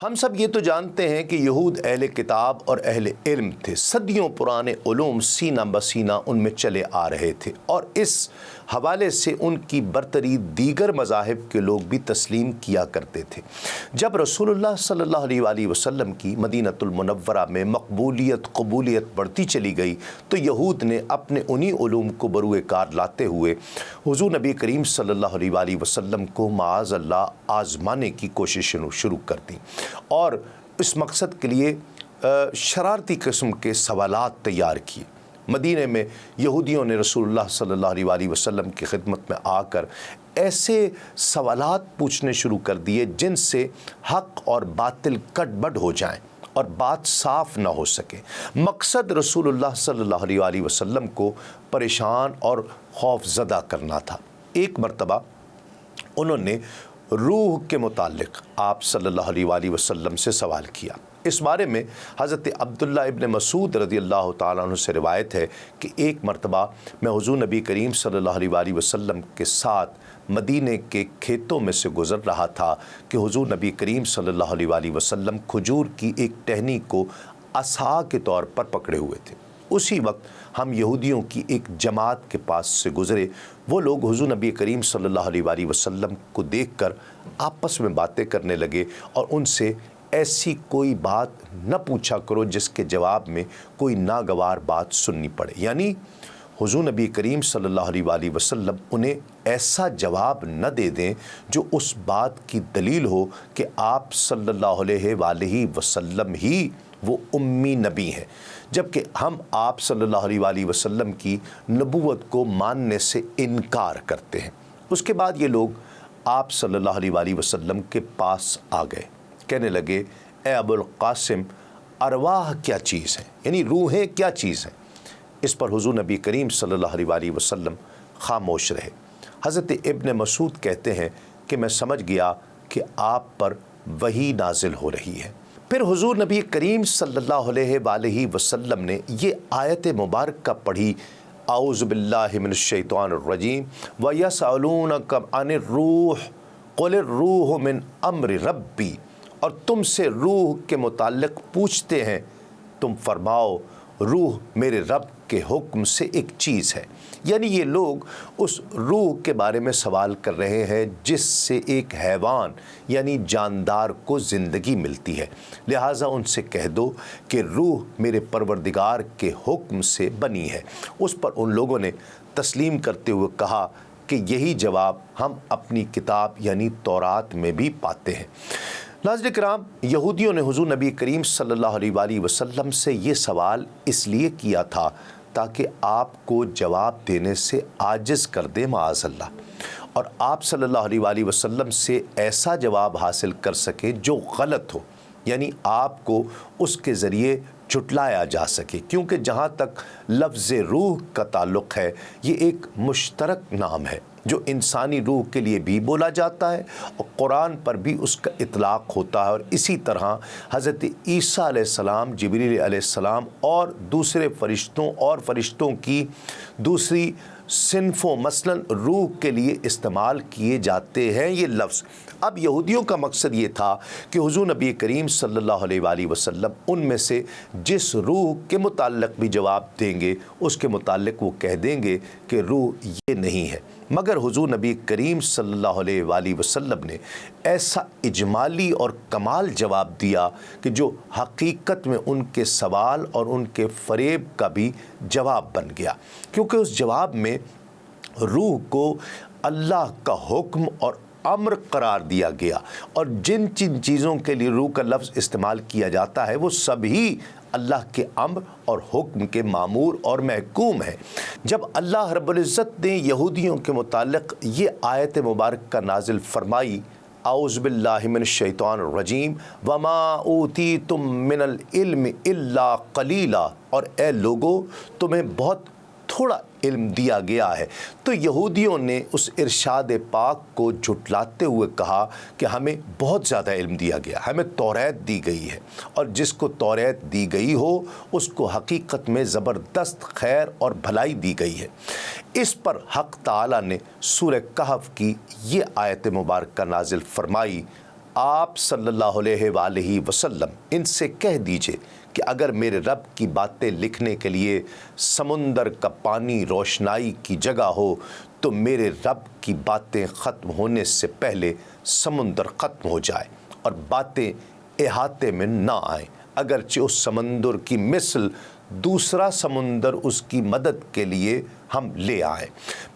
ہم سب یہ تو جانتے ہیں کہ یہود اہل کتاب اور اہل علم تھے، صدیوں پرانے علوم سینہ بسینہ ان میں چلے آ رہے تھے، اور اس حوالے سے ان کی برتری دیگر مذاہب کے لوگ بھی تسلیم کیا کرتے تھے۔ جب رسول اللہ صلی اللہ علیہ وآلہ وسلم کی مدینۃ المنورہ میں قبولیت بڑھتی چلی گئی تو یہود نے اپنے انہی علوم کو بروئے کار لاتے ہوئے حضور نبی کریم صلی اللہ علیہ وآلہ وسلم کو معاذ اللہ آزمانے کی کوشش شروع کر دی، اور اس مقصد کے لیے شرارتی قسم کے سوالات تیار کیے۔ مدینہ میں یہودیوں نے رسول اللہ صلی اللہ علیہ وآلہ وسلم کی خدمت میں آ کر ایسے سوالات پوچھنے شروع کر دیے جن سے حق اور باطل کٹ بڈ ہو جائیں اور بات صاف نہ ہو سکے۔ مقصد رسول اللہ صلی اللہ علیہ وآلہ وسلم کو پریشان اور خوف زدہ کرنا تھا۔ ایک مرتبہ انہوں نے روح کے متعلق آپ صلی اللہ علیہ وآلہ وسلم سے سوال کیا۔ اس بارے میں حضرت عبداللہ ابن مسعود رضی اللہ تعالیٰ عنہ سے روایت ہے کہ ایک مرتبہ میں حضور نبی کریم صلی اللہ علیہ وآلہ وسلم کے ساتھ مدینے کے کھیتوں میں سے گزر رہا تھا کہ حضور نبی کریم صلی اللہ علیہ وآلہ وسلم کھجور کی ایک ٹہنی کو عصا کے طور پر پکڑے ہوئے تھے۔ اسی وقت ہم یہودیوں کی ایک جماعت کے پاس سے گزرے۔ وہ لوگ حضور نبی کریم صلی اللہ علیہ وآلہ وسلم کو دیکھ کر آپس میں باتیں کرنے لگے اور ان سے ایسی کوئی بات نہ پوچھا کرو جس کے جواب میں کوئی ناگوار بات سننی پڑے، یعنی حضور نبی کریم صلی اللہ علیہ وآلہ وسلم انہیں ایسا جواب نہ دے دیں جو اس بات کی دلیل ہو کہ آپ صلی اللہ علیہ وآلہ وسلم ہی وہ امی نبی ہیں، جبکہ ہم آپ صلی اللہ علیہ وآلہ وسلم کی نبوت کو ماننے سے انکار کرتے ہیں۔ اس کے بعد یہ لوگ آپ صلی اللہ علیہ وآلہ وسلم کے پاس آ گئے، کہنے لگے اے ابو القاسم، ارواح کیا چیز ہے، یعنی روحیں کیا چیز ہیں؟ اس پر حضور نبی کریم صلی اللہ علیہ وآلہ وسلم خاموش رہے۔ حضرت ابن مسعود کہتے ہیں کہ میں سمجھ گیا کہ آپ پر وحی نازل ہو رہی ہے۔ پھر حضور نبی کریم صلی اللہ علیہ وآلہ وسلم نے یہ آیت مبارکہ پڑھی، اعوذ باللہ من الشیطان الرجیم وَيَسْأَلُونَكَ عَنِ الرُّوحِ قُلِ الرُّوحُ مِنْ أَمْرِ رَبِّي، اور تم سے روح کے متعلق پوچھتے ہیں، تم فرماؤ روح میرے رب کے حکم سے ایک چیز ہے۔ یعنی یہ لوگ اس روح کے بارے میں سوال کر رہے ہیں جس سے ایک حیوان یعنی جاندار کو زندگی ملتی ہے، لہٰذا ان سے کہہ دو کہ روح میرے پروردگار کے حکم سے بنی ہے۔ اس پر ان لوگوں نے تسلیم کرتے ہوئے کہا کہ یہی جواب ہم اپنی کتاب یعنی تورات میں بھی پاتے ہیں۔ ناظرین کرام، یہودیوں نے حضور نبی کریم صلی اللہ علیہ وآلہ وسلم سے یہ سوال اس لیے کیا تھا تاکہ آپ کو جواب دینے سے عاجز کر دے معاذ اللہ، اور آپ صلی اللہ علیہ وآلہ وسلم سے ایسا جواب حاصل کر سکے جو غلط ہو، یعنی آپ کو اس کے ذریعے جھٹلایا جا سکے، کیونکہ جہاں تک لفظ روح کا تعلق ہے یہ ایک مشترک نام ہے جو انسانی روح کے لیے بھی بولا جاتا ہے اور قرآن پر بھی اس کا اطلاق ہوتا ہے، اور اسی طرح حضرت عیسیٰ علیہ السلام، جبریل علیہ السلام اور دوسرے فرشتوں کی دوسری صنفوں مثلا روح کے لیے استعمال کیے جاتے ہیں یہ لفظ۔ اب یہودیوں کا مقصد یہ تھا کہ حضور نبی کریم صلی اللہ علیہ وآلہ وسلم ان میں سے جس روح کے متعلق بھی جواب دیں گے اس کے متعلق وہ کہہ دیں گے کہ روح یہ نہیں ہے، مگر حضور نبی کریم صلی اللہ علیہ وآلہ وسلم نے ایسا اجمالی اور کمال جواب دیا کہ جو حقیقت میں ان کے سوال اور ان کے فریب کا بھی جواب بن گیا، کیونکہ اس جواب میں روح کو اللہ کا حکم اور امر قرار دیا گیا، اور جن چیزوں کے لیے روح کا لفظ استعمال کیا جاتا ہے وہ سبھی اللہ کے امر اور حکم کے مامور اور محکوم ہیں۔ جب اللہ رب العزت نے یہودیوں کے متعلق یہ آیت مبارکہ نازل فرمائی، اعوذ باللہ من الشیطان الرجیم وما اوتیتم من العلم الا قلیلا، اور اے لوگو تمہیں بہت تھوڑا علم دیا گیا ہے، تو یہودیوں نے اس ارشاد پاک کو جھٹلاتے ہوئے کہا کہ ہمیں بہت زیادہ علم دیا گیا، ہمیں توریت دی گئی ہے، اور جس کو توریت دی گئی ہو اس کو حقیقت میں زبردست خیر اور بھلائی دی گئی ہے۔ اس پر حق تعالی نے سورہ کہف کی یہ آیت مبارکہ نازل فرمائی، آپ صلی اللہ علیہ وآلہ وسلم ان سے کہہ دیجئے کہ اگر میرے رب کی باتیں لکھنے کے لیے سمندر کا پانی روشنائی کی جگہ ہو تو میرے رب کی باتیں ختم ہونے سے پہلے سمندر ختم ہو جائے اور باتیں احاطے میں نہ آئیں، اگرچہ اس سمندر کی مثل دوسرا سمندر اس کی مدد کے لیے ہم لے آئیں۔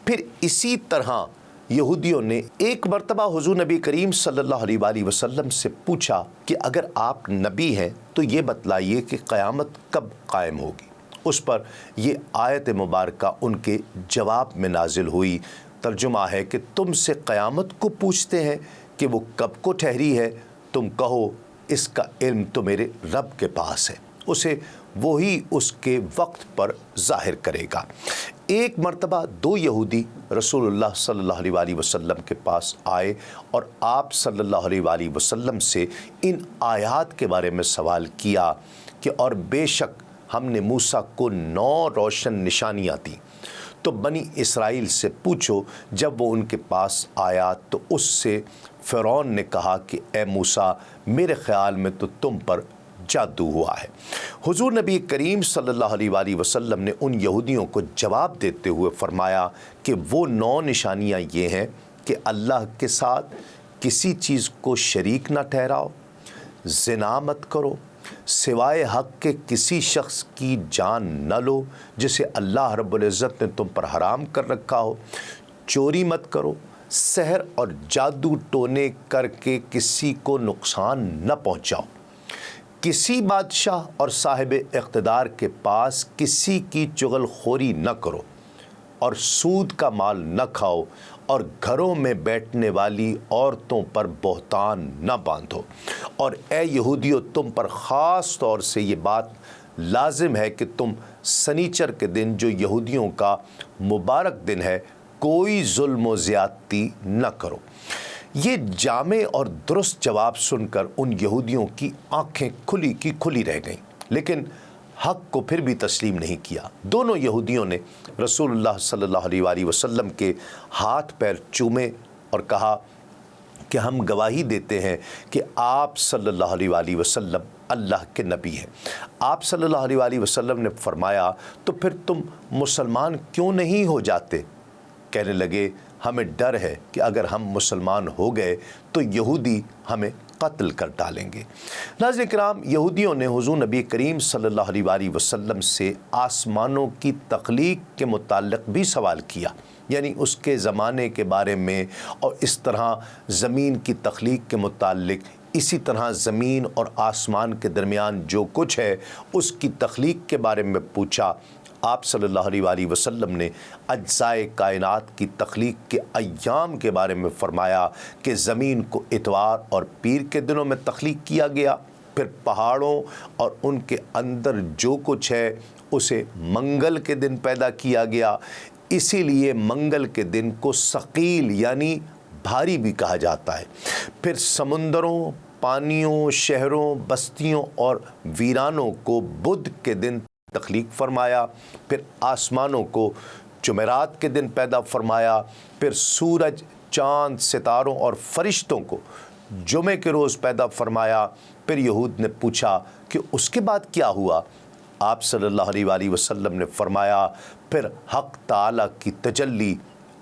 پھر اسی طرح یہودیوں نے ایک مرتبہ حضور نبی کریم صلی اللہ علیہ وآلہ وسلم سے پوچھا کہ اگر آپ نبی ہیں تو یہ بتلائیے کہ قیامت کب قائم ہوگی۔ اس پر یہ آیت مبارکہ ان کے جواب میں نازل ہوئی، ترجمہ ہے کہ تم سے قیامت کو پوچھتے ہیں کہ وہ کب کو ٹھہری ہے، تم کہو اس کا علم تو میرے رب کے پاس ہے، اسے وہی اس کے وقت پر ظاہر کرے گا۔ ایک مرتبہ دو یہودی رسول اللہ صلی اللہ علیہ وآلہ وسلم کے پاس آئے اور آپ صلی اللہ علیہ وآلہ وسلم سے ان آیات کے بارے میں سوال کیا کہ اور بے شک ہم نے موسیٰ کو 9 روشن نشانیاں دیں، تو بنی اسرائیل سے پوچھو۔ جب وہ ان کے پاس آیا تو اس سے فرعون نے کہا کہ اے موسیٰ، میرے خیال میں تو تم پر جادو ہوا ہے۔ حضور نبی کریم صلی اللہ علیہ وآلہ وسلم نے ان یہودیوں کو جواب دیتے ہوئے فرمایا کہ وہ 9 نشانیاں یہ ہیں کہ اللہ کے ساتھ کسی چیز کو شریک نہ ٹھہراؤ، زنا مت کرو، سوائے حق کے کسی شخص کی جان نہ لو جسے اللہ رب العزت نے تم پر حرام کر رکھا ہو، چوری مت کرو، سحر اور جادو ٹونے کر کے کسی کو نقصان نہ پہنچاؤ، کسی بادشاہ اور صاحب اقتدار کے پاس کسی کی چغل خوری نہ کرو، اور سود کا مال نہ کھاؤ، اور گھروں میں بیٹھنے والی عورتوں پر بہتان نہ باندھو۔ اور اے یہودیو، تم پر خاص طور سے یہ بات لازم ہے کہ تم سنیچر کے دن جو یہودیوں کا مبارک دن ہے کوئی ظلم و زیادتی نہ کرو۔ یہ جامع اور درست جواب سن کر ان یہودیوں کی آنکھیں کھلی کی کھلی رہ گئیں، لیکن حق کو پھر بھی تسلیم نہیں کیا۔ دونوں یہودیوں نے رسول اللہ صلی اللہ علیہ وآلہ وسلم کے ہاتھ پیر چومے اور کہا کہ ہم گواہی دیتے ہیں کہ آپ صلی اللہ علیہ وآلہ وسلم اللہ کے نبی ہیں۔ آپ صلی اللہ علیہ وآلہ وسلم نے فرمایا تو پھر تم مسلمان کیوں نہیں ہو جاتے؟ کہنے لگے ہمیں ڈر ہے کہ اگر ہم مسلمان ہو گئے تو یہودی ہمیں قتل کر ڈالیں گے۔ ناظرین کرام، یہودیوں نے حضور نبی کریم صلی اللہ علیہ وآلہ وسلم سے آسمانوں کی تخلیق کے متعلق بھی سوال کیا، یعنی اس کے زمانے کے بارے میں، اور اس طرح زمین کی تخلیق کے متعلق، اسی طرح زمین اور آسمان کے درمیان جو کچھ ہے اس کی تخلیق کے بارے میں پوچھا۔ آپ صلی اللہ علیہ وآلہ وسلم نے اجزائے کائنات کی تخلیق کے ایام کے بارے میں فرمایا کہ زمین کو اتوار اور پیر کے دنوں میں تخلیق کیا گیا، پھر پہاڑوں اور ان کے اندر جو کچھ ہے اسے منگل کے دن پیدا کیا گیا، اسی لیے منگل کے دن کو ثقیل یعنی بھاری بھی کہا جاتا ہے۔ پھر سمندروں، پانیوں، شہروں، بستیوں اور ویرانوں کو بدھ کے دن تخلیق فرمایا، پھر آسمانوں کو جمعرات کے دن پیدا فرمایا، پھر سورج، چاند، ستاروں اور فرشتوں کو جمعے کے روز پیدا فرمایا۔ پھر یہود نے پوچھا کہ اس کے بعد کیا ہوا؟ آپ صلی اللہ علیہ وآلہ وسلم نے فرمایا پھر حق تعالیٰ کی تجلی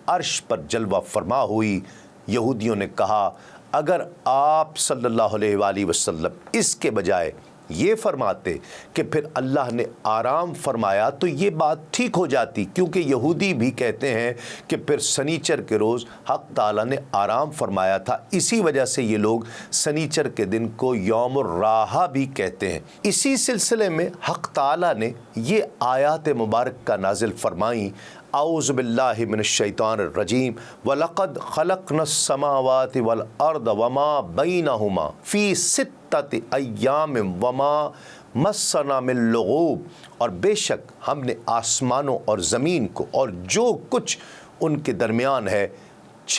عرش پر جلوہ فرما ہوئی۔ یہودیوں نے کہا اگر آپ صلی اللہ علیہ وآلہ وسلم اس کے بجائے یہ فرماتے کہ پھر اللہ نے آرام فرمایا تو یہ بات ٹھیک ہو جاتی، کیونکہ یہودی بھی کہتے ہیں کہ پھر سنیچر کے روز حق تعالیٰ نے آرام فرمایا تھا، اسی وجہ سے یہ لوگ سنیچر کے دن کو یوم الراحہ بھی کہتے ہیں۔ اسی سلسلے میں حق تعالیٰ نے یہ آیات مبارکہ نازل فرمائیں، اعوذ باللہ من الشیطان الرجیم وَلَقَدْ خَلَقْنَا السَّمَاوَاتِ وَالْأَرْضَ وَمَا بَيْنَهُمَا فِي سِتَّةِ أَيَّامٍ وَمَا مَسَّنَا مِن لُغُوبٍ، اور بے شک ہم نے آسمانوں اور زمین کو اور جو کچھ ان کے درمیان ہے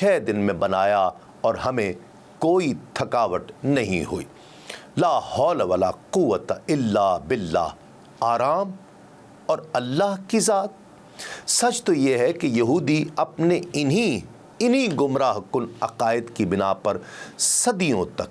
6 دن میں بنایا اور ہمیں کوئی تھکاوٹ نہیں ہوئی۔ لا حول ولا قوت الا باللہ، آرام اور اللہ کی ذات۔ سچ تو یہ ہے کہ یہودی اپنے انہی گمراہ کن عقائد کی بنا پر صدیوں تک